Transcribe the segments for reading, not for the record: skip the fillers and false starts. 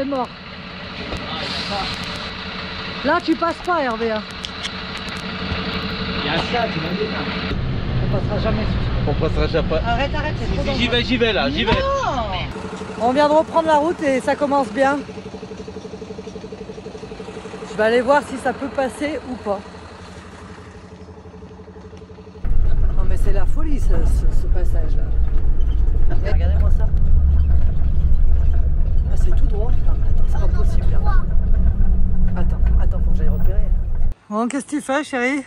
c'est mort. Là, tu passes pas, Hervé. Hein. Il y a ça, tu m'as dit ça. On passera jamais. On passera jamais pas. Arrête, c'est trop dangereux. J'y vais là, j'y vais. On vient de reprendre la route et ça commence bien. Je vais aller voir si ça peut passer ou pas. Non mais c'est la folie ce passage là. Regardez-moi ça. Ah, c'est tout droit. Non mais attends, c'est pas possible là. Attends, faut que j'aille repérer. Bon, qu'est-ce que tu fais, chérie?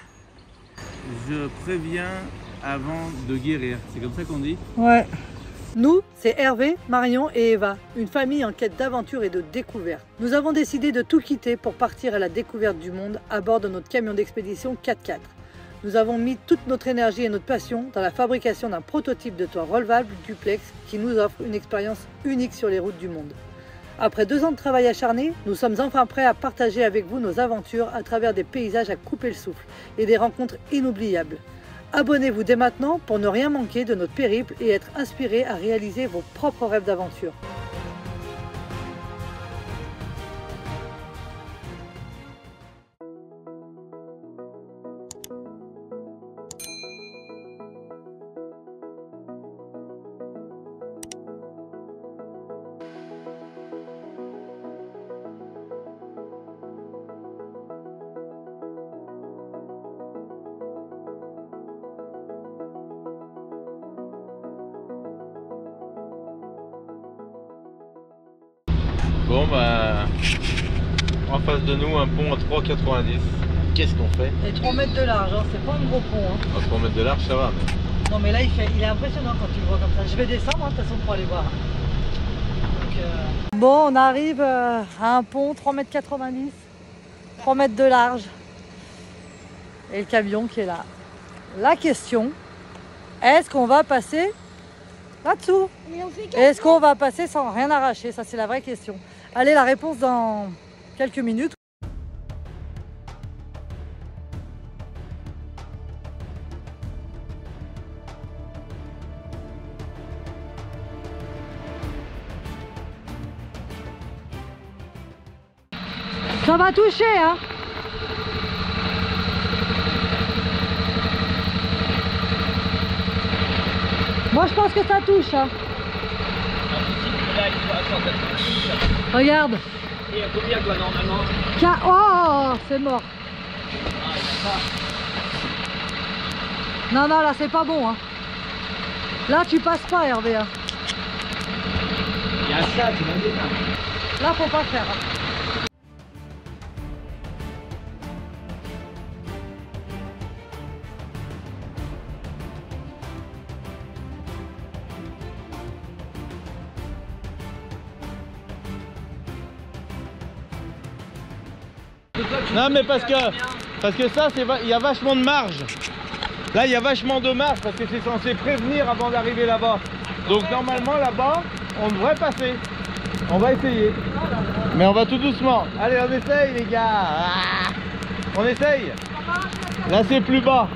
Je préviens avant de guérir, c'est comme ça qu'on dit? Ouais. Nous, c'est Hervé, Marion et Eva, une famille en quête d'aventure et de découverte. Nous avons décidé de tout quitter pour partir à la découverte du monde à bord de notre camion d'expédition 4x4. Nous avons mis toute notre énergie et notre passion dans la fabrication d'un prototype de toit relevable duplex qui nous offre une expérience unique sur les routes du monde. Après 2 ans de travail acharné, nous sommes enfin prêts à partager avec vous nos aventures à travers des paysages à couper le souffle et des rencontres inoubliables. Abonnez-vous dès maintenant pour ne rien manquer de notre périple et être inspiré à réaliser vos propres rêves d'aventure. Bon bah, en face de nous un pont à 3,90. Qu'est-ce qu'on fait? Et 3 mètres de large, hein, c'est pas un gros pont. Hein. À 3 mètres de large ça va mais... Non mais là il est impressionnant quand tu le vois comme ça. Je vais descendre hein, de toute façon pour aller voir. Donc, Bon, on arrive à un pont 3,90 m, 3 mètres de large. Et le camion qui est là. La question, est-ce qu'on va passer là-dessous? Est-ce qu'on va passer sans rien arracher? Ça c'est la vraie question. Allez, la réponse dans quelques minutes. Ça va toucher, hein? Moi, je pense que ça touche, hein? Regarde. Et à combien toi normalement? Oh, c'est mort. Non, là, c'est pas bon, hein. Là, tu passes pas, Hervé. Hein. Il y a ça, tu m'as dit ça. Là, faut pas faire. Hein. Non mais parce que ça il y a vachement de marge. Là il y a vachement de marge parce que c'est censé prévenir avant d'arriver là-bas. Donc normalement là-bas on devrait passer. On va essayer. Mais on va tout doucement. Allez on essaye les gars. On essaye. Là c'est plus bas.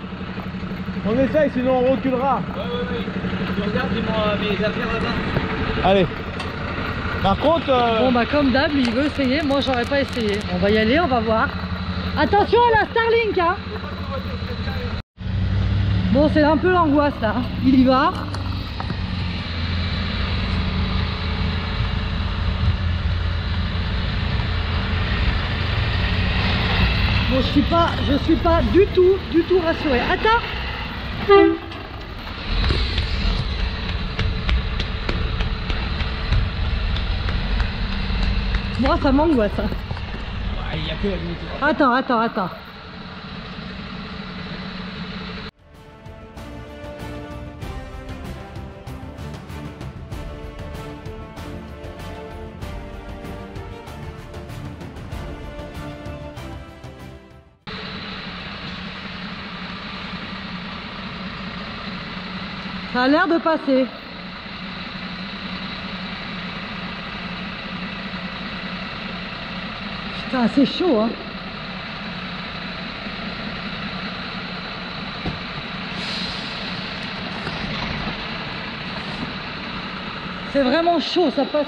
On essaye sinon on reculera. Ouais. Tu regardes mes affaires là-bas. Allez. Par contre... Bon bah comme d'hab, il veut essayer, moi j'aurais pas essayé. On va y aller, on va voir. Attention à la Starlink hein. Bon c'est un peu l'angoisse là, il y va. Bon je suis pas du tout rassurée. Attends. Moi ça m'angoisse. Il n'y a que la limite. Attends. Ça a l'air de passer. Putain, c'est chaud, hein. C'est vraiment chaud, ça passe...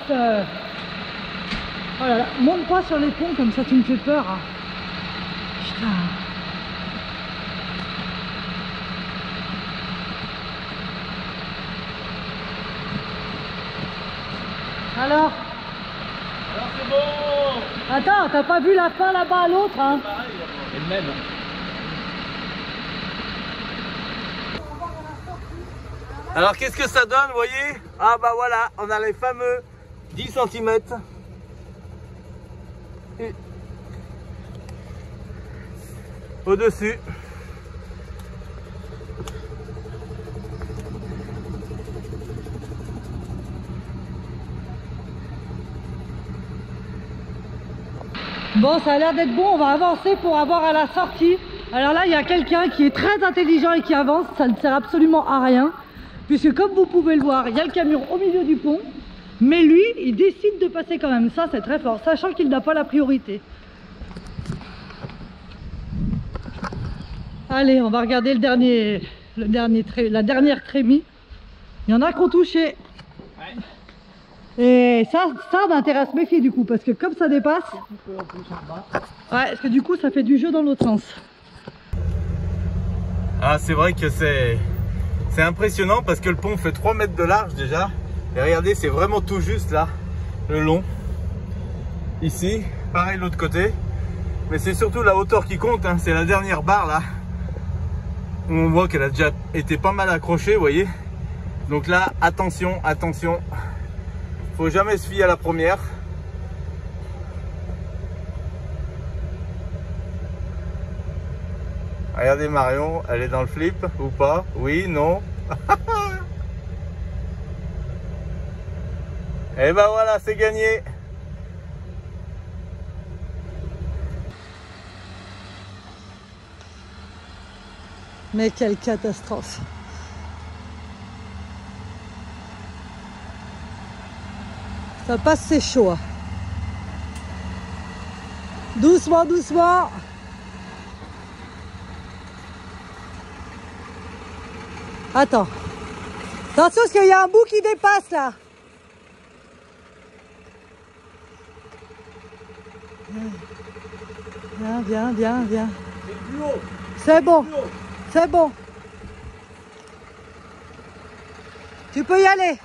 Oh là là, monte pas sur les ponts comme ça, tu me fais peur. Hein. Putain. Alors c'est bon. Attends, t'as pas vu la fin là-bas à l'autre hein? C'est le même. Alors qu'est-ce que ça donne, vous voyez? Ah bah voilà, on a les fameux 10 cm. Au-dessus. Bon, ça a l'air d'être bon, on va avancer pour avoir à la sortie. Alors là, il y a quelqu'un qui est très intelligent et qui avance, ça ne sert absolument à rien. Puisque comme vous pouvez le voir, il y a le camion au milieu du pont. Mais lui, il décide de passer quand même, ça c'est très fort, sachant qu'il n'a pas la priorité. Allez, on va regarder la dernière trémie. Il y en a qui ont touché. Et ça m'intéresse à se méfier du coup, parce que comme ça dépasse, ouais, parce que du coup ça fait du jeu dans l'autre sens. Ah, c'est vrai que c'est impressionnant parce que le pont fait 3 mètres de large déjà. Et regardez, c'est vraiment tout juste là, le long. Ici, pareil de l'autre côté. Mais c'est surtout la hauteur qui compte, hein. C'est la dernière barre là. Où on voit qu'elle a déjà été pas mal accrochée, vous voyez. Donc là, attention, attention. Faut jamais se fier à la première. Regardez Marion, elle est dans le flip ou pas? Oui, non. Et ben voilà, c'est gagné. Mais quelle catastrophe. Ça passe, c'est chaud. Hein. Doucement, doucement. Attends. Attention, parce qu'il y a un bout qui dépasse là. Viens, viens, viens, viens. C'est bon. C'est bon. Tu peux y aller.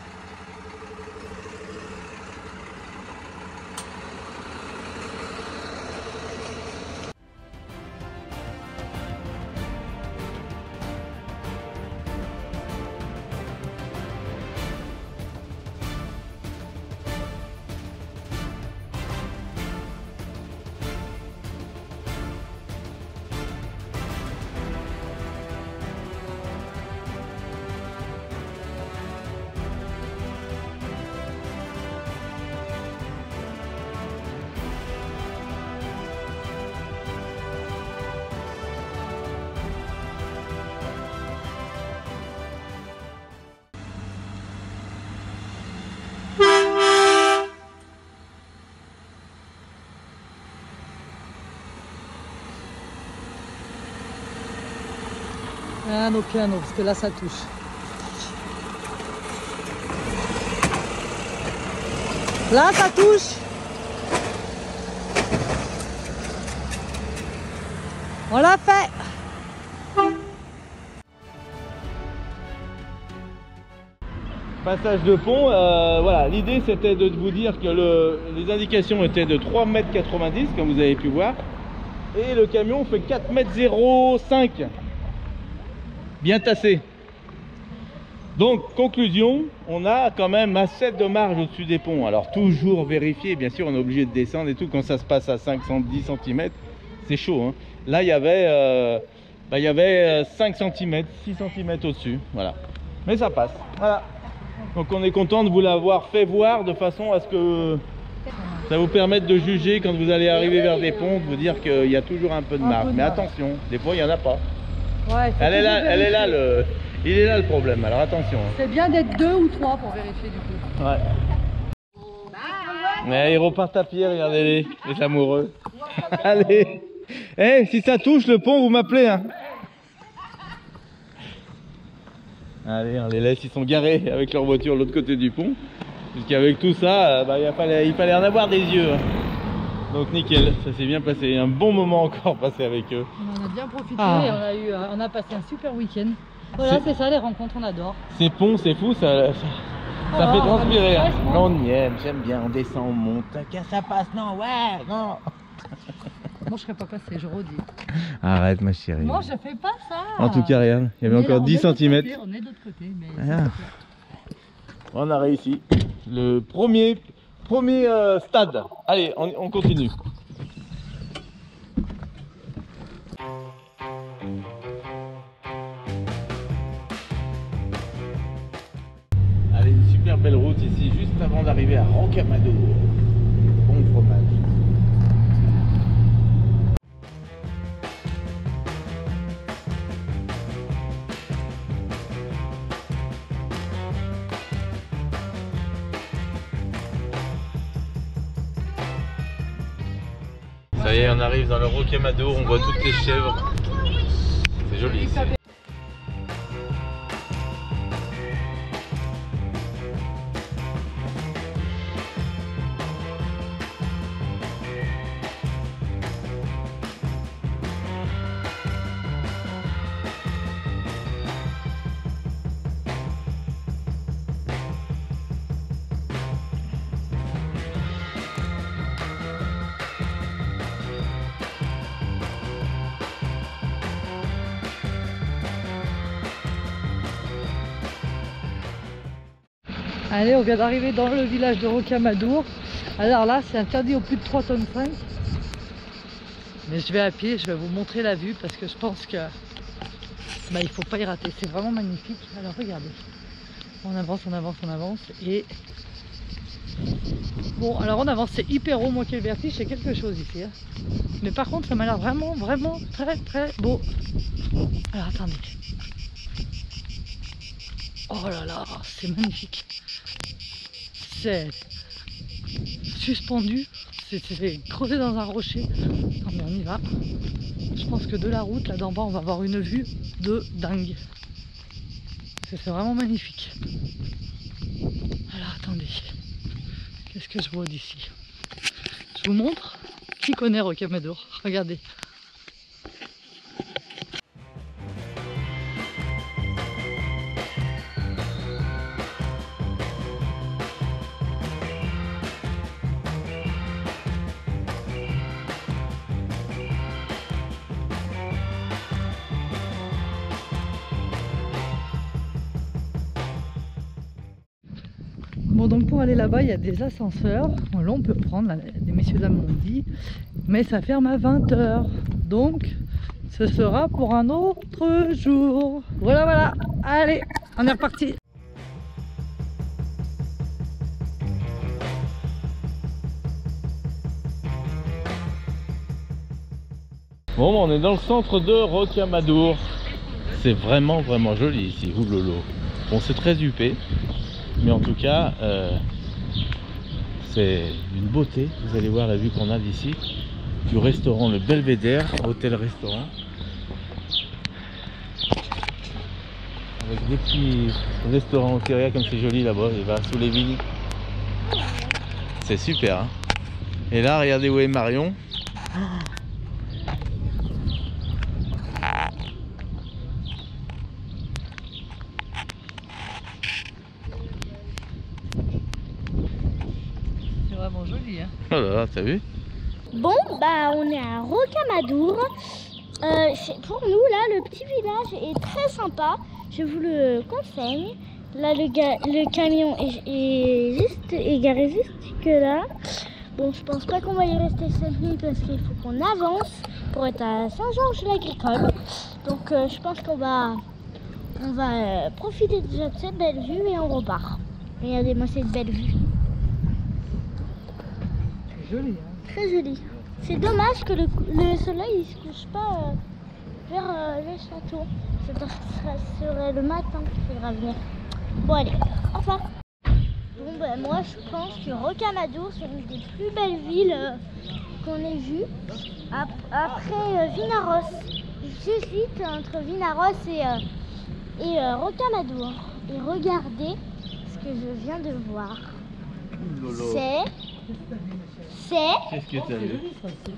Un au piano, parce que là ça touche. Là ça touche. On l'a fait. Passage de pont, voilà, l'idée c'était de vous dire que les indications étaient de 3,90 m comme vous avez pu voir. Et le camion fait 4,05 m. Bien tassé. Donc conclusion, on a quand même assez de marge au-dessus des ponts. Alors toujours vérifier, bien sûr on est obligé de descendre et tout quand ça se passe à 510 cm, c'est chaud hein. Là il y avait 5 cm, 6 cm au-dessus, voilà. Mais ça passe, voilà. Donc on est content de vous l'avoir fait voir de façon à ce que ça vous permette de juger quand vous allez arriver vers des ponts, de vous dire qu'il y a toujours un peu de marge. Mais attention, des fois il n'y en a pas. Ouais, il est là le problème, alors attention. C'est bien d'être 2 ou 3 pour vérifier du coup. Ouais. Mais ils repartent à pied, regardez-les, les amoureux. Allez. Eh, si ça touche le pont, vous m'appelez hein. Allez, on les laisse, ils sont garés avec leur voiture de l'autre côté du pont. Puisqu'avec tout ça, il fallait en avoir des yeux. Hein. Donc nickel, ça s'est bien passé. Un bon moment encore passé avec eux. On en a bien profité Ah. et on a passé un super week-end. Voilà, c'est ça les rencontres, on adore. Ces ponts, c'est fou, ça fait transpirer. Hein. Mais on y aime, j'aime bien, on descend, on monte. Qu'est-ce que ça passe? Non, ouais, non. Moi je serais pas passé, je redis. Arrête ma chérie. Moi je fais pas ça. En tout cas, regarde, il y avait encore 10 cm. On est de l'autre côté, mais On a réussi. Le premier stade. Allez, on continue. Allez, une super belle route ici, juste avant d'arriver à Rocamadour. Bon fromage. Ça y est, on arrive dans le Rocamadour, on voit toutes les chèvres. C'est joli ici. allez, on vient d'arriver dans le village de Rocamadour. Alors là, c'est interdit au plus de 3,5 tonnes. Mais je vais à pied, je vais vous montrer la vue parce que je pense que il faut pas y rater. C'est vraiment magnifique. Alors regardez, on avance, on avance, on avance et bon, alors on avance, c'est hyper haut. Moi qui ai le vertige, c'est quelque chose ici. Hein. Mais par contre, ça m'a l'air vraiment, vraiment très, très beau. Alors attendez. Oh là là, c'est magnifique. C'est suspendu, c'est creusé dans un rocher. Non mais on y va. Je pense que de la route, là d'en bas, on va avoir une vue de dingue. C'est vraiment magnifique. Alors attendez, qu'est-ce que je vois d'ici? Je vous montre. Qui connaît Rocamadour? Regardez. Bon, donc pour aller là-bas, il y a des ascenseurs. Bon, là, on peut prendre, là, les messieurs dames m'ont dit, mais ça ferme à 20 h. Donc, ce sera pour un autre jour. Voilà, voilà. Allez, on est reparti. Bon, on est dans le centre de Rocamadour. C'est vraiment, vraiment joli ici, Ouhlolo. Bon, c'est très huppé. Mais en tout cas, c'est une beauté. Vous allez voir la vue qu'on a d'ici. Du restaurant Le Belvédère, hôtel-restaurant. Avec des petits restaurants au Syria comme c'est joli là-bas. Il va sous les vignes. C'est super. Hein. Et là, regardez où est Marion. Vraiment joli, hein. Oh là là, t'as vu? Bon, bah on est à Rocamadour. Pour nous, là, le petit village est très sympa. Je vous le conseille. Là, le camion est garé juste que là. Bon, je pense pas qu'on va y rester cette nuit parce qu'il faut qu'on avance pour être à Saint-Georges-l'Agricole. Donc, je pense qu'on va profiter déjà de cette belle vue et on repart. Regardez-moi cette belle vue. Joli, hein. Très joli. C'est dommage que le soleil ne se couche pas vers le château. Ça serait le matin qu'il faudra venir. Bon allez, enfin. Bon ben moi je pense que Rocamadour c'est une des plus belles villes qu'on ait vues. Après Vinaroz. J'hésite entre Vinaroz et Rocamadour. Et regardez ce que je viens de voir. c'est Qu'est-ce que t'as vu?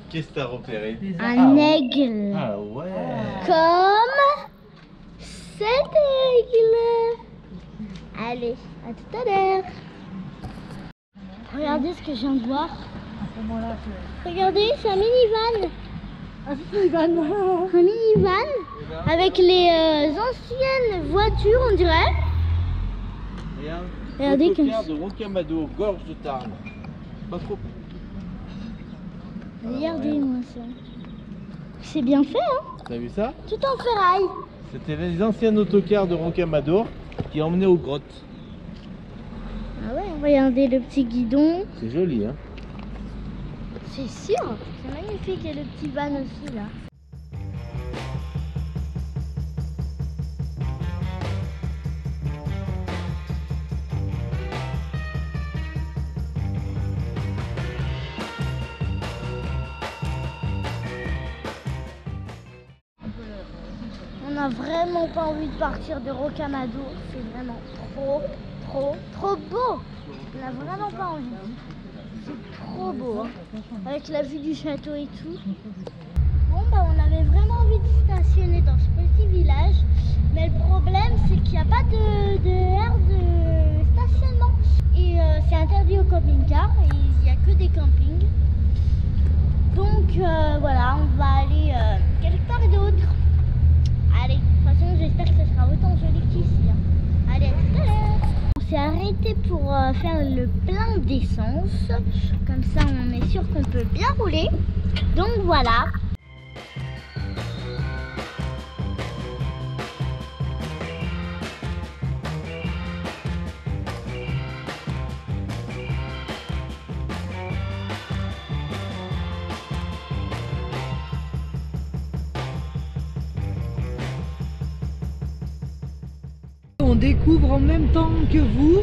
Qu'est-ce que t'as repéré? un aigle. Ah ouais. Comme cet aigle. Allez, à tout à l'heure. Regardez ce que je viens de voir. Regardez, c'est un minivan. Un minivan avec les anciennes voitures, on dirait. Regarde. Regardez Autocar de Rocamadour, gorge de Tarn. Pas trop. Regardez-moi ça. C'est bien fait, hein? T'as vu ça? Tout en ferraille. C'était les anciens autocars de Rocamadour qui emmenaient aux grottes. Ah ouais, regardez le petit guidon. C'est joli, hein? C'est sûr, c'est magnifique. Et le petit van aussi, là. On n'a vraiment pas envie de partir de Rocamadour. C'est vraiment trop beau. On n'a vraiment pas envie. C'est trop beau, hein. Avec la vue du château et tout. Bon, bah on avait vraiment envie de stationner dans ce petit village. Mais le problème, c'est qu'il n'y a pas d'aire de stationnement. Et c'est interdit au camping-car. Et il n'y a que des campings. Donc voilà, on va aller quelque part d'autre. Allez, de toute façon, j'espère que ce sera autant joli qu'ici. Hein. Allez, à tout à l'heure. On s'est arrêté pour faire le plein d'essence. Comme ça, on est sûr qu'on peut bien rouler. Donc voilà. On découvre en même temps que vous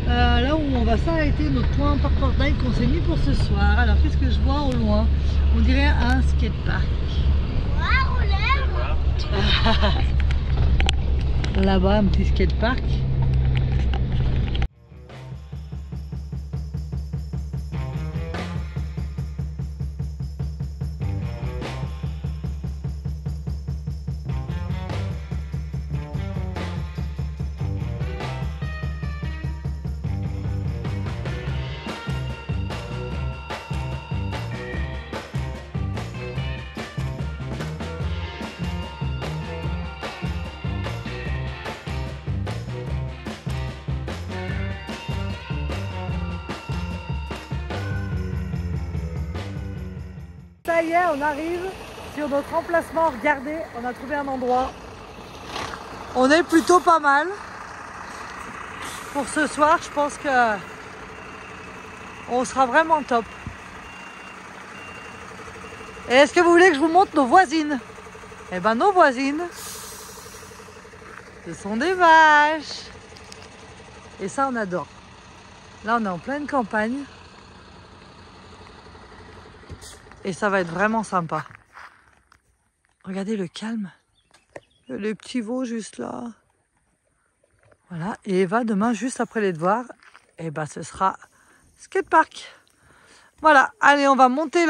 là où on va s'arrêter, notre point Park Fortnite qu'on s'est mis pour ce soir. Alors qu'est-ce que je vois au loin? On dirait un skatepark. Là-bas, un petit skatepark. Ça y est, on arrive sur notre emplacement. Regardez, on a trouvé un endroit. On est plutôt pas mal. Pour ce soir, je pense que on sera vraiment top. Et est-ce que vous voulez que je vous montre nos voisines? Eh ben nos voisines, ce sont des vaches. Et ça, on adore. Là, on est en pleine campagne. Et ça va être vraiment sympa. Regardez le calme. Les petits veaux juste là. Voilà. Et Eva, demain, juste après les devoirs, et ben, ce sera skatepark. Voilà. Allez, on va monter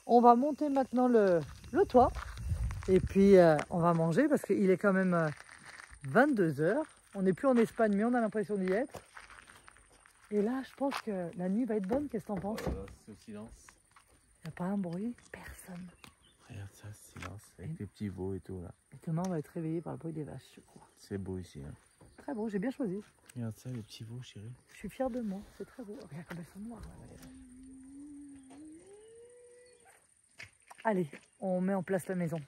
On va monter maintenant le toit. Et puis, on va manger parce qu'il est quand même 22 h. On n'est plus en Espagne, mais on a l'impression d'y être. Et là, je pense que la nuit va être bonne. Qu'est-ce que t'en penses? C'est au silence. Il n'y a pas un bruit, personne. Regarde ça, silence, avec les petits veaux et tout là. Et demain, on va être réveillé par le bruit des vaches, je crois. C'est beau ici. Hein. Très beau, j'ai bien choisi. Regarde ça, les petits veaux, chérie. Je suis fière de moi, c'est très beau. Regarde comme elles sont noires. Allez, on met en place la maison.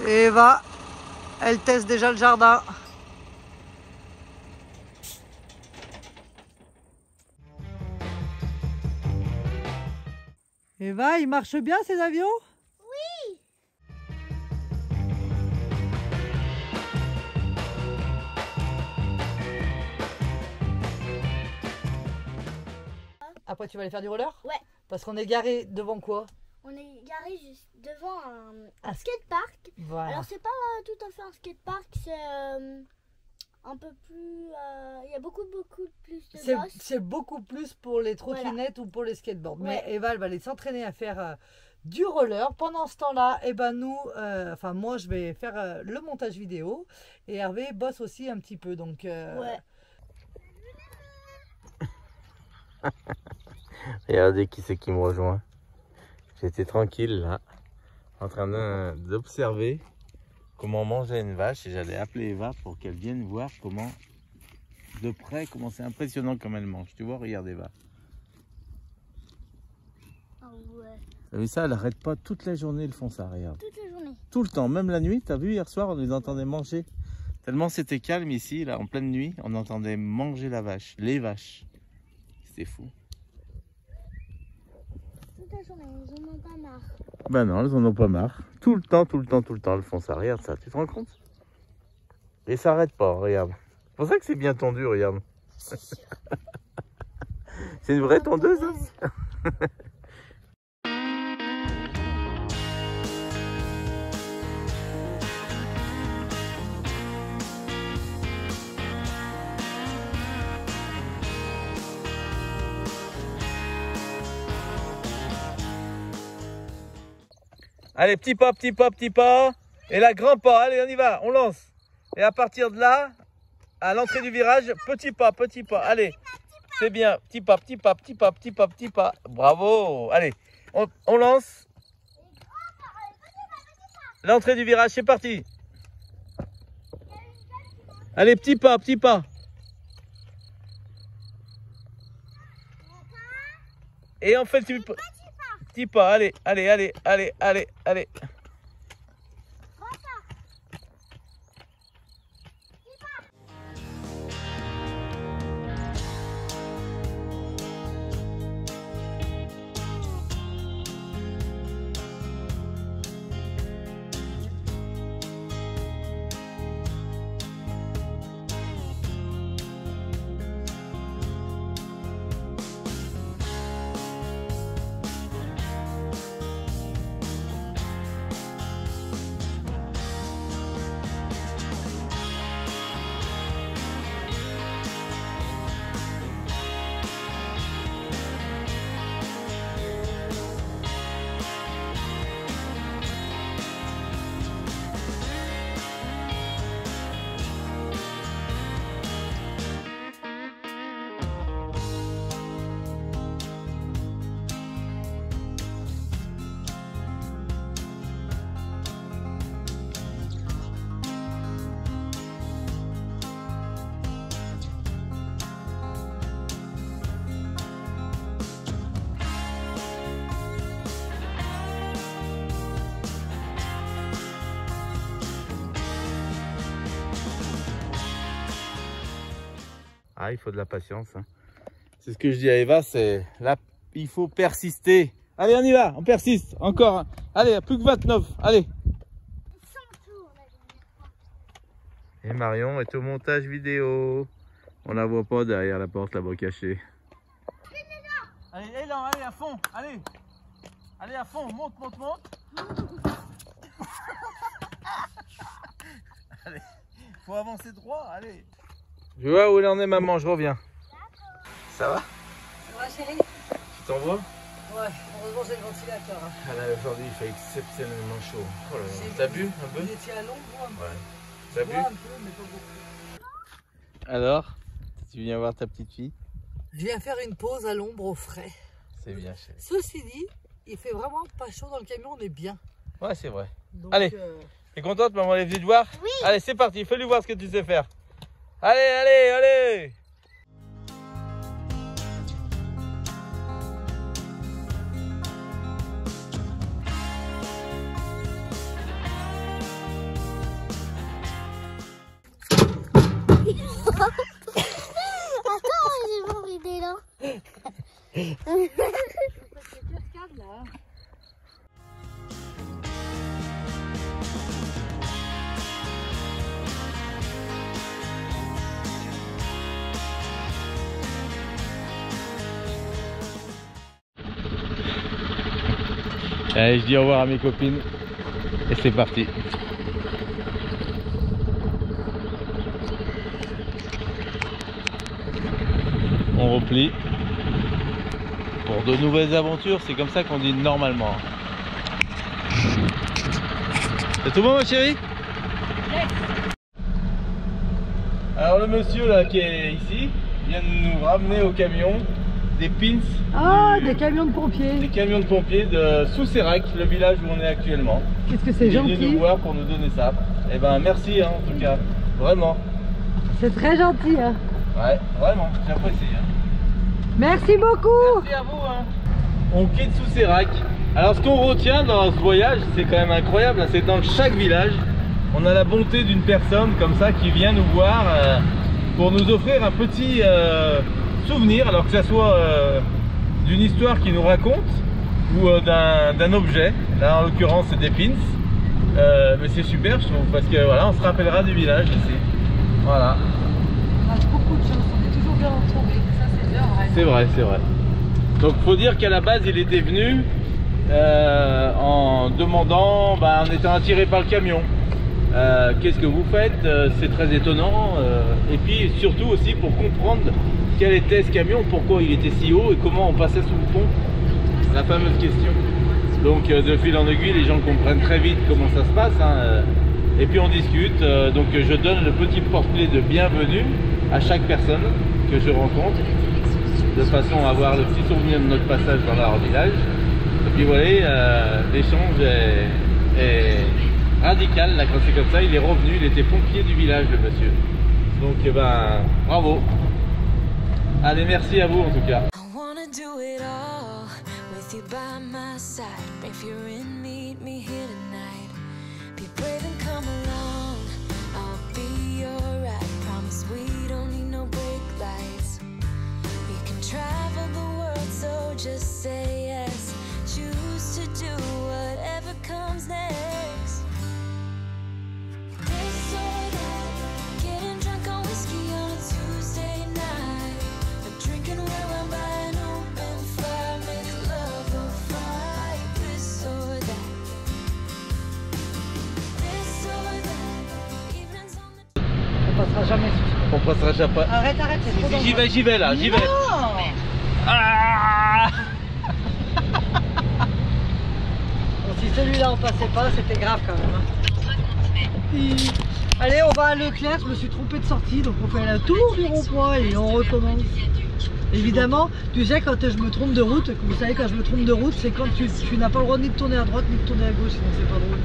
Et Eva, elle teste déjà le jardin. Eva, il marche bien ces avions? Oui. Après, tu vas aller faire du roller? Ouais. Parce qu'on est garé devant quoi? On est garé juste devant un skatepark. Voilà. Alors c'est pas tout à fait un skatepark, c'est un peu plus... Il y a beaucoup plus de bosses. C'est beaucoup plus pour les trottinettes ou pour les skateboards. Ouais. Mais Eva, elle va aller s'entraîner à faire du roller. Pendant ce temps-là, eh ben nous, enfin moi, je vais faire le montage vidéo. Et Hervé bosse aussi un petit peu. Donc, Ouais. Regardez qui c'est qui me rejoint. J'étais tranquille là, en train d'observer comment mangeait une vache et j'allais appeler Eva pour qu'elle vienne voir comment, de près, comment c'est impressionnant comme elle mange. Tu vois, regarde Eva. Ah ouais. T'as vu ça, elle n'arrête pas toute la journée, ils font ça, regarde. Toute la journée. Tout le temps, même la nuit, t'as vu hier soir, on les entendait manger. Tellement c'était calme ici, là, en pleine nuit, on entendait manger la vache, les vaches. C'était fou. Toute la journée, ils en ont pas marre. Ben non, elles en ont pas marre. Tout le temps, elles font ça. Regarde ça, tu te rends compte? Et ça n'arrête pas, regarde. C'est pour ça que c'est bien tondu, regarde. C'est une vraie tondeuse, hein? Allez, petit pas, petit pas, petit pas. Et là, grand pas. Allez, on y va, on lance. Et à partir de là, à l'entrée du virage, petit pas, petit pas. Allez, c'est bien. Petit pas, petit pas, petit pas, petit pas, petit pas. Bravo. Allez, on lance. L'entrée du virage, c'est parti. Allez, petit pas, petit pas. Et on fait le petit pas. Allez, allez, allez, allez, allez, allez. Ah, il faut de la patience. Hein. C'est ce que je dis à Eva, c'est là, il faut persister. Allez, on y va, on persiste. Encore. Allez, plus que 29. Allez. Et Marion est au montage vidéo. On la voit pas derrière la porte là-bas cachée. Allez, élan, allez à fond, allez. Allez à fond, monte, monte, monte. Allez, faut avancer droit, allez. Je vois où elle en est maman, je reviens. Ça va? Ça va chérie? Tu t'envoies? Ouais, heureusement j'ai le ventilateur. Hein. Ah là aujourd'hui il fait exceptionnellement chaud. Oh là là. T'as bu un peu? Vous étiez à l'ombre ou un peu? Ouais. T'as bu? Un peu, mais pas beaucoup. Alors, tu viens voir ta petite fille? Je viens faire une pause à l'ombre au frais. C'est bien chérie. Ceci dit, il fait vraiment pas chaud dans le camion, on est bien. Ouais, c'est vrai. Donc, allez, t'es contente, maman, elle est venue te voir? Oui. Allez, c'est parti, fais-lui voir ce que tu sais faire. Allez, allez, allez! cascade là. Allez, je dis au revoir à mes copines et c'est parti. On replie pour de nouvelles aventures, c'est comme ça qu'on dit normalement. C'est tout bon ma chérie? Alors le monsieur là qui est ici vient de nous ramener au camion des pins. Ah, des camions de pompiers. Des camions de pompiers de Soussérac, le village où on est actuellement. Qu'est-ce que c'est gentil. Il est venu nous voir pour nous donner ça. Et ben merci hein, en tout cas, vraiment. C'est très gentil. Hein. Ouais, vraiment, j'apprécie. Hein. Merci beaucoup. Merci à vous. Hein. On quitte Soussérac. Alors ce qu'on retient dans ce voyage, c'est quand même incroyable, c'est dans chaque village, on a la bonté d'une personne comme ça qui vient nous voir pour nous offrir un petit souvenir, alors que ça soit d'une histoire qu'il nous raconte ou d'un objet. Là en l'occurrence c'est des pins, mais c'est super je trouve parce que voilà, on se rappellera du village ici. Voilà. On a beaucoup de chance, on est toujours bien entourés, ça c'est bien vrai. C'est vrai, c'est vrai. Donc faut dire qu'à la base il était venu en demandant, en étant attiré par le camion. Qu'est-ce que vous faites? C'est très étonnant. Et puis surtout aussi pour comprendre quel était ce camion, pourquoi il était si haut et comment on passait sous le pont. La fameuse question. Donc de fil en aiguille, les gens comprennent très vite comment ça se passe. Hein, et puis on discute. Donc je donne le petit porte-clés de bienvenue à chaque personne que je rencontre, de façon à avoir le petit souvenir de notre passage dans leur village. Et puis voilà, l'échange est radical là quand c'est comme ça. Il est revenu, il était pompier du village le monsieur. Donc bravo. Allez, merci à vous en tout cas. Just say yes, choose to do whatever comes next. This or that, getting drunk on whiskey on a Tuesday night, drinking well I'm by an open fire, make love or fight. This or that, this or that, evenings on the... On passera jamais sur ça. On passera jamais. Arrête, c'est trop dangereux. J'y vais là, j'y vais. Ah Bon, si celui-là on passait pas, c'était grave quand même. Allez, on va à Leclerc, je me suis trompé de sortie, donc on fait le tour du rond-point et on recommence. Évidemment, tu sais, quand je me trompe de route, vous savez, quand je me trompe de route, c'est quand tu n'as pas le droit ni de tourner à droite ni de tourner à gauche, sinon c'est pas drôle.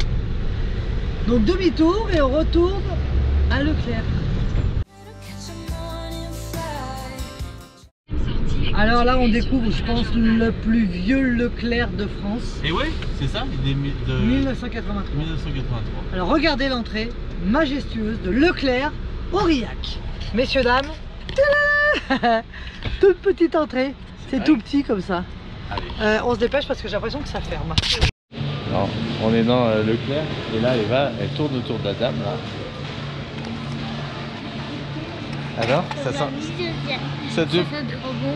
Donc demi-tour et on retourne à Leclerc. Alors là, on découvre, je pense, le plus vieux Leclerc de France. Et ouais, c'est ça, il est de 1983. 1983. Alors regardez l'entrée majestueuse de Leclerc Aurillac. Messieurs, dames, tadam, toute petite entrée, c'est tout petit comme ça. Allez. On se dépêche parce que j'ai l'impression que ça ferme. Alors, on est dans Leclerc et là elle tourne autour de la dame là. Alors, ça sent... Ça te... trop bon.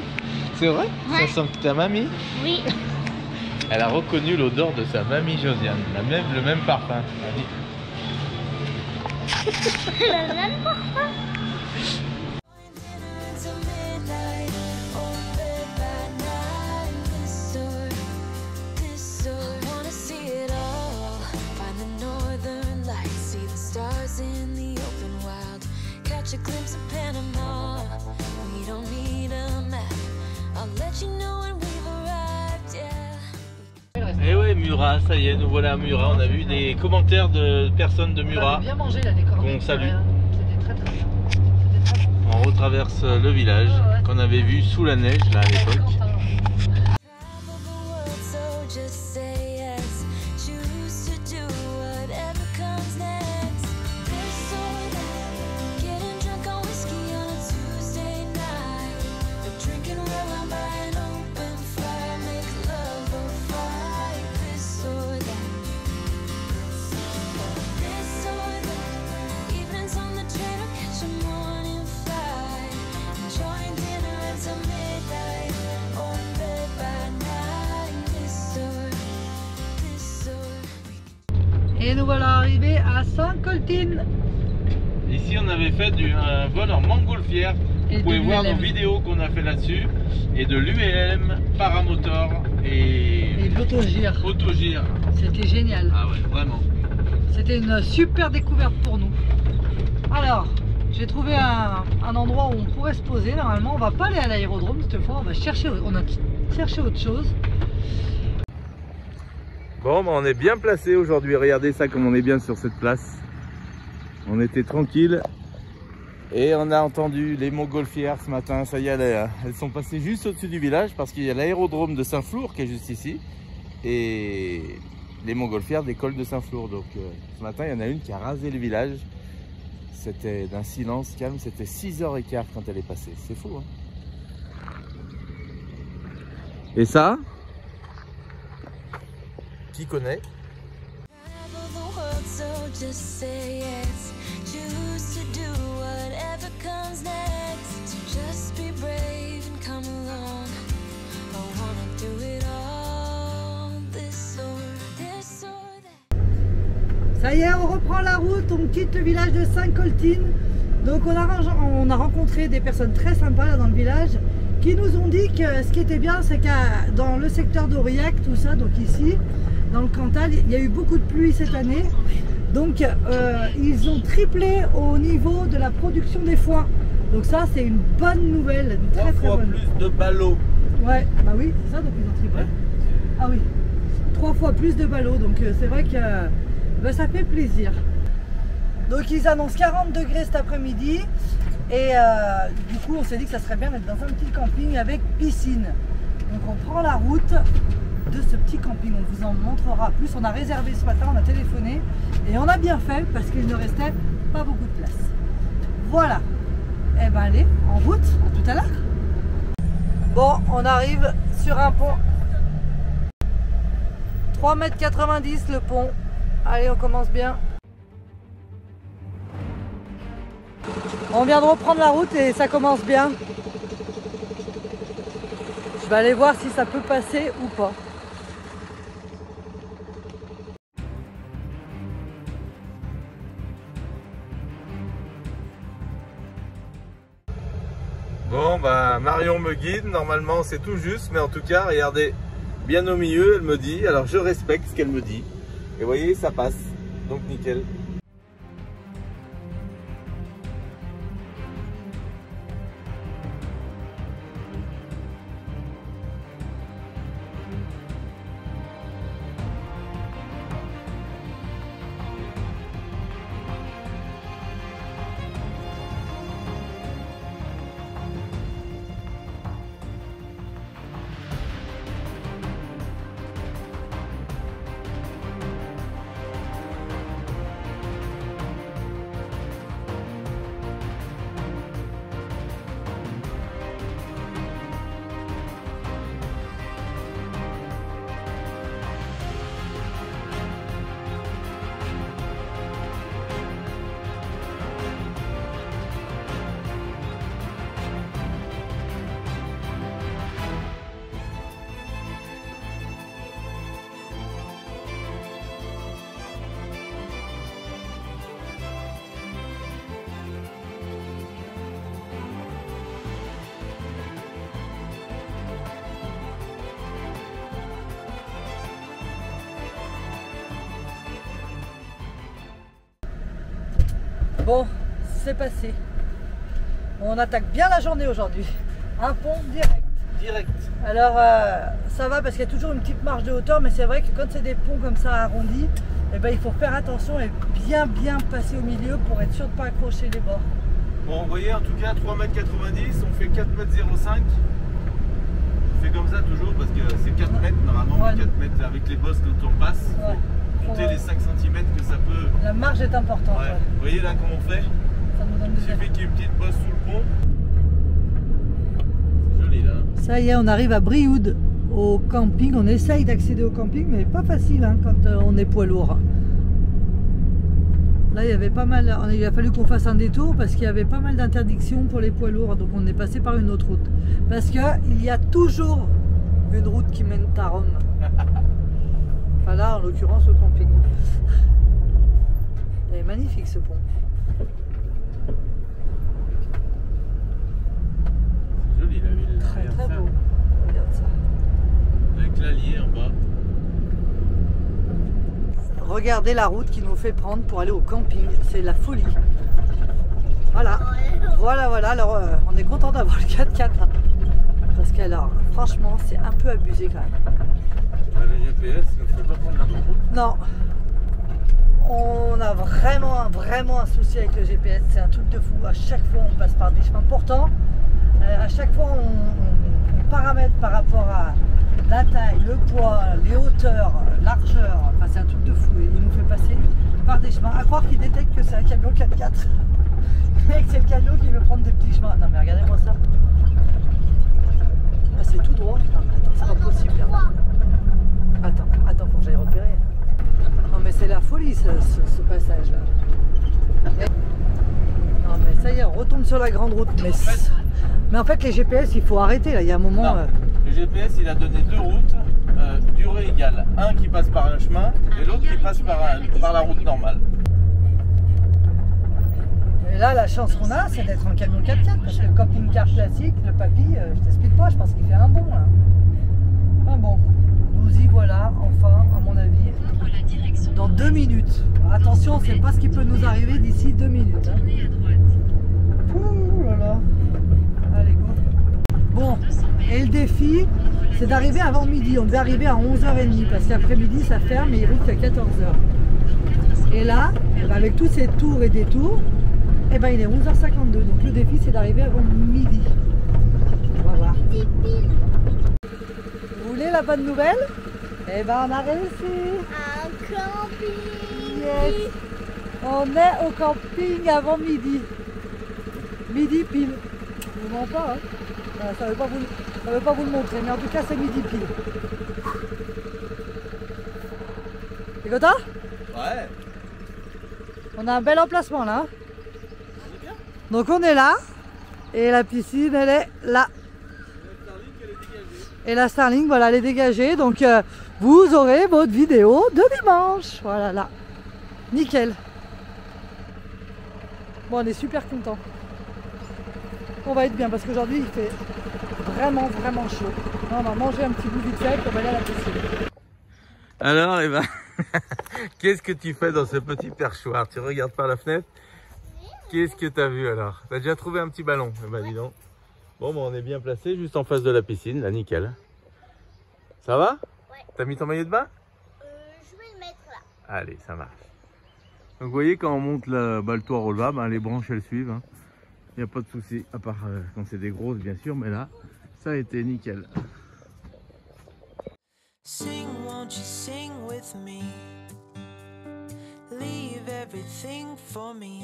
C'est vrai? Ouais. Ça sent ta mamie? Oui. Elle a reconnu l'odeur de sa mamie Josiane, le même parfum. Le même parfum. A glimpse of Panama. We don't need a map. I'll let you know when we've arrived, yeah. Et ouais, Murat, ça y est, nous voilà à Murat. On a vu des commentaires de personnes de Murat. Bien mangé là, les cornets. Qu'on salue. C'était très très bien. C'était très bon. On retraverse le village qu'on avait vu sous la neige là à l'époque. Drinking well, I'm by an open fire. Et nous voilà arrivés à Saint-Coltine. Ici, on avait fait un vol en montgolfière. Et Vous pouvez de voir nos l'ULM. vidéos qu'on a fait là-dessus. Et de l'ULM, paramotor Et et de l'autogire. autogire. C'était génial. Ah ouais, vraiment. C'était une super découverte pour nous. Alors, j'ai trouvé un endroit où on pourrait se poser. Normalement, on va pas aller à l'aérodrome cette fois. On a cherché autre chose. Bon, bah, on est bien placé aujourd'hui. Regardez ça comme on est bien sur cette place. On était tranquille. Et on a entendu les montgolfières ce matin. Ça y est, elles sont passées juste au-dessus du village parce qu'il y a l'aérodrome de Saint-Flour qui est juste ici. Et les montgolfières décollent de Saint-Flour. Donc ce matin, il y en a une qui a rasé le village. C'était d'un silence calme. C'était 6h15 quand elle est passée. C'est fou, hein? Et ça, qui connaît? Travel the world, so just say yes. Choose to do whatever comes next. Just be brave and come along. I wanna do it all. This or that. Ça y est, on reprend la route. On quitte le village de Saint-Coltine. Donc on a rencontré des personnes très sympas là dans le village qui nous ont dit que ce qui était bien, c'est que dans le secteur d'Aurillac, tout ça, donc ici, dans le Cantal, il y a eu beaucoup de pluie cette année. Donc ils ont triplé au niveau de la production des foins. Donc ça, c'est une bonne nouvelle, une très très bonne. Plus de ballots. Ouais, bah oui, c'est ça, donc ils ont triplé. Ah oui, 3 fois plus de ballots, donc c'est vrai que bah, ça fait plaisir. Donc ils annoncent 40 degrés cet après-midi et du coup on s'est dit que ça serait bien d'être dans un petit camping avec piscine. Donc on prend la route de ce petit camping, on vous en montrera plus. On a réservé ce matin, on a téléphoné et on a bien fait parce qu'il ne restait pas beaucoup de place. Voilà, et ben allez, en route, à tout à l'heure. Bon, on arrive sur un pont, 3,90 m le pont. Allez, on commence bien. On vient de reprendre la route et ça commence bien. Je vais aller voir si ça peut passer ou pas. Bon, bah Marion me guide. Normalement, c'est tout juste, mais en tout cas, regardez, bien au milieu, elle me dit. Alors, je respecte ce qu'elle me dit. Et vous voyez, ça passe. Donc, nickel. Bon, c'est passé. On attaque bien la journée aujourd'hui. Un pont direct. Direct. Alors ça va parce qu'il y a toujours une petite marge de hauteur, mais c'est vrai que quand c'est des ponts comme ça arrondis, eh ben, il faut faire attention et bien passer au milieu pour être sûr de ne pas accrocher les bords. Bon, vous voyez, en tout cas, 3,90 m, on fait 4,05 m. On fait comme ça toujours parce que c'est 4 mètres normalement, Ouais. 4 mètres avec les bosses quand on passe. Ouais. Comptez Faut- les 5 cm que ça peut. La marge est importante. Ouais. Ouais. Vous voyez là comment on fait? Ça nous donne Il des suffit qu'il y ait une petite bosse sous le pont. C'est joli là. Ça y est, on arrive à Brioude, au camping. On essaye d'accéder au camping, mais pas facile hein, quand on est poids lourd. Là, il y avait pas mal. Il a fallu qu'on fasse un détour parce qu'il y avait pas mal d'interdictions pour les poids lourds. Donc, on est passé par une autre route. Parce qu'il y a toujours une route qui mène à Rome. Enfin, là, en l'occurrence, au camping. Il est magnifique ce pont. C'est joli la ville. Très Regarde très ça. beau. Regarde ça. Avec l'Allier en bas. Regardez la route qui nous fait prendre pour aller au camping. C'est la folie. Voilà. Voilà. Alors on est content d'avoir le 4x4. Hein. Parce que alors, franchement, c'est un peu abusé quand même. Le GPS ne fait pas prendre la route. Non. On a vraiment un souci avec le GPS. C'est un truc de fou. À chaque fois, on passe par des chemins. Pourtant, à chaque fois, on paramètre par rapport à la taille, le poids, les hauteurs, largeur. Enfin, c'est un truc de fou. Et il nous fait passer par des chemins. À croire qu'il détecte que c'est un camion 4x4. Et que c'est le camion qui veut prendre des petits chemins. Non, mais regardez-moi ça. Ah, c'est tout droit. Non, mais attends, c'est pas possible. Attends, faut que j'aille repérer. Non, mais c'est la folie ce passage là. Non, mais ça y est, on retombe sur la grande route. Mais en fait, les GPS, il faut arrêter là. Il y a un moment. Le GPS, il a donné deux routes, durée égale. Un qui passe par un chemin et l'autre qui passe par la route normale. Et là, la chance qu'on a, c'est d'être en camion 4x4. Parce que le camping-car classique, le papy, je t'explique pas, je pense qu'il fait un bon là. Un bon. Nous y voilà, enfin, à mon avis, dans 2 minutes. Attention, c'est pas ce qui peut nous arriver d'ici 2 minutes. Hein. Ouh là là. Allez, go. Bon, et le défi, c'est d'arriver avant midi. On devait arriver à 11h30 parce qu'après-midi, ça ferme et il roule qu'à 14h. Et là, avec tous ces tours et détours, eh ben, il est 11h52. Donc le défi, c'est d'arriver avant midi. On va voir. Vous voulez la bonne nouvelle? Eh ben, on a réussi. Un camping. Yes. On est au camping avant midi. Midi pile. Je vous mens pas, hein. Ça ne veut pas vous le montrer, mais en tout cas, c'est midi pile. T'es content? Ouais. On a un bel emplacement là. Donc on est là. Et la piscine, elle est là. Et la Starlink, voilà, elle est dégagée. Donc vous aurez votre vidéo de dimanche. Voilà, là. Nickel. Bon, on est super content. On va être bien parce qu'aujourd'hui, il fait vraiment chaud. On va manger un petit bout vite fait et on va aller à la piscine. Alors, Eva, qu'est-ce que tu fais dans ce petit perchoir? Tu regardes par la fenêtre? Qu'est-ce que tu as vu alors? Tu as déjà trouvé un petit ballon? Eh ben, dis donc. Bon, on est bien placé juste en face de la piscine, là, nickel. Ça va? Ouais. T'as mis ton maillot de bain? Je vais le mettre là. Allez, ça marche. Donc vous voyez, quand on monte le toit relevable, ben, les branches elles suivent. Hein. Il n'y a pas de souci, à part quand c'est des grosses bien sûr, mais là, ça a été nickel. Sing, won't you sing with me? Leave everything for me.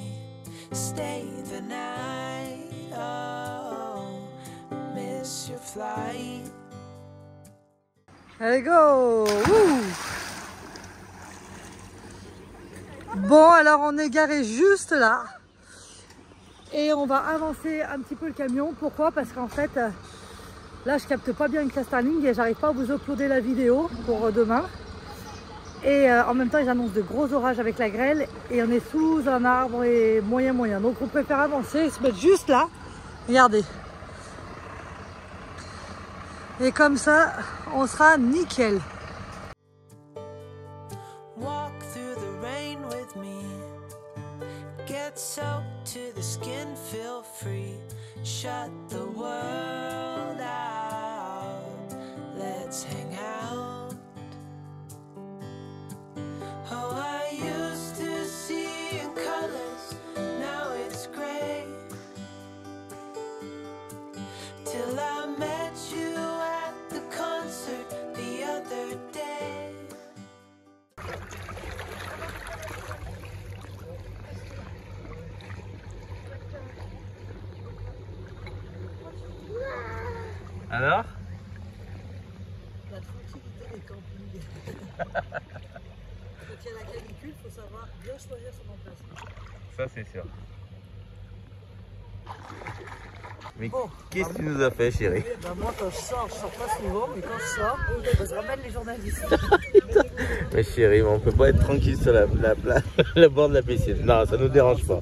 Stay the night. Oh, miss your flight. Allez, go! Wouh! Bon, alors on est garé juste là. Et on va avancer un petit peu le camion. Pourquoi? Parce qu'en fait, là je capte pas bien avec la Starlink et j'arrive pas à vous uploader la vidéo pour demain. Et en même temps, ils annoncent de gros orages avec la grêle et on est sous un arbre et moyen. Donc on préfère avancer, se mettre juste là. Regardez. Et comme ça, on sera nickel. Walk through the rain with me. Get soaked to the skin, feel free. Shut the world out. Let's hang out. Oh, I used to see in colors, now it's gray. Till I met you at the concert the other day. Alors? La tranquillité des campings. Quand il y a la canicule, il faut savoir bien choisir son emplacement. Ça c'est sûr. Mais Bon, qu'est-ce que tu nous as fait, chérie? Ben moi quand je sors pas souvent, mais quand je sors, je ramène les journalistes. Mais chérie, on peut pas être tranquille sur le bord de la piscine. Non, ça nous dérange pas.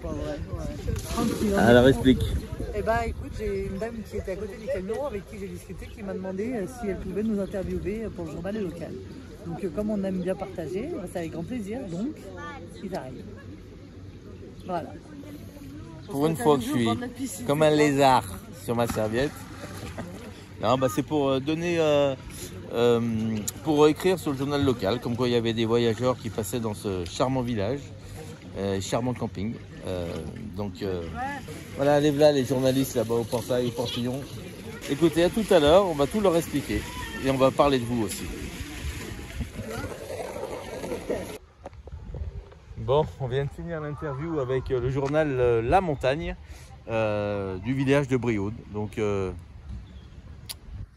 Tranquille. Alors explique. Eh ben écoute, j'ai une dame qui était à côté du camion avec qui j'ai discuté, qui m'a demandé si elle pouvait nous interviewer pour le journal local. Donc comme on aime bien partager, c'est avec grand plaisir, donc ils arrivent. Voilà. Pour une fois que je suis comme un lézard sur ma serviette. Non, bah c'est pour donner, pour écrire sur le journal local, comme quoi il y avait des voyageurs qui passaient dans ce charmant village, charmant camping. Voilà, allez là les journalistes là-bas au portail, au portillon. Écoutez, à tout à l'heure, on va tout leur expliquer et on va parler de vous aussi. Bon, on vient de finir l'interview avec le journal La Montagne du village de Brioude. Donc,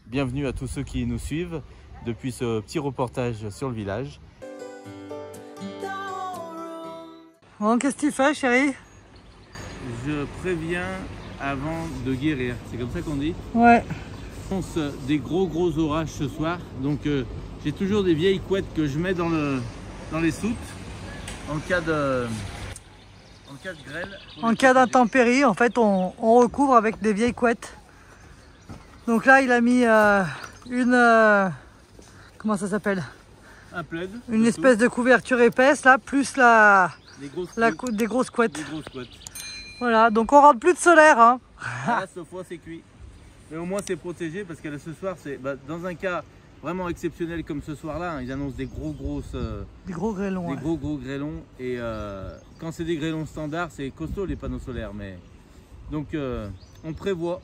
bienvenue à tous ceux qui nous suivent depuis ce petit reportage sur le village. Bon, qu'est-ce que tu fais, chérie? Je préviens avant de guérir, c'est comme ça qu'on dit? Ouais. On annonce des gros orages ce soir, donc j'ai toujours des vieilles couettes que je mets dans les soutes en cas de grêle. En cas d'intempérie, en fait, on recouvre avec des vieilles couettes. Donc là, il a mis comment ça s'appelle? Un plaid. Une espèce de couverture épaisse, là, plus des grosses couettes. Des grosses couettes. Voilà, donc on rentre plus de solaire, hein. Là, ce fois, c'est cuit. Mais au moins, c'est protégé parce que ce soir, c'est dans un cas vraiment exceptionnel comme ce soir-là, hein, ils annoncent des gros grêlons. Des gros grêlons. Et quand c'est des grêlons standards, c'est costaud les panneaux solaires. Mais donc, on prévoit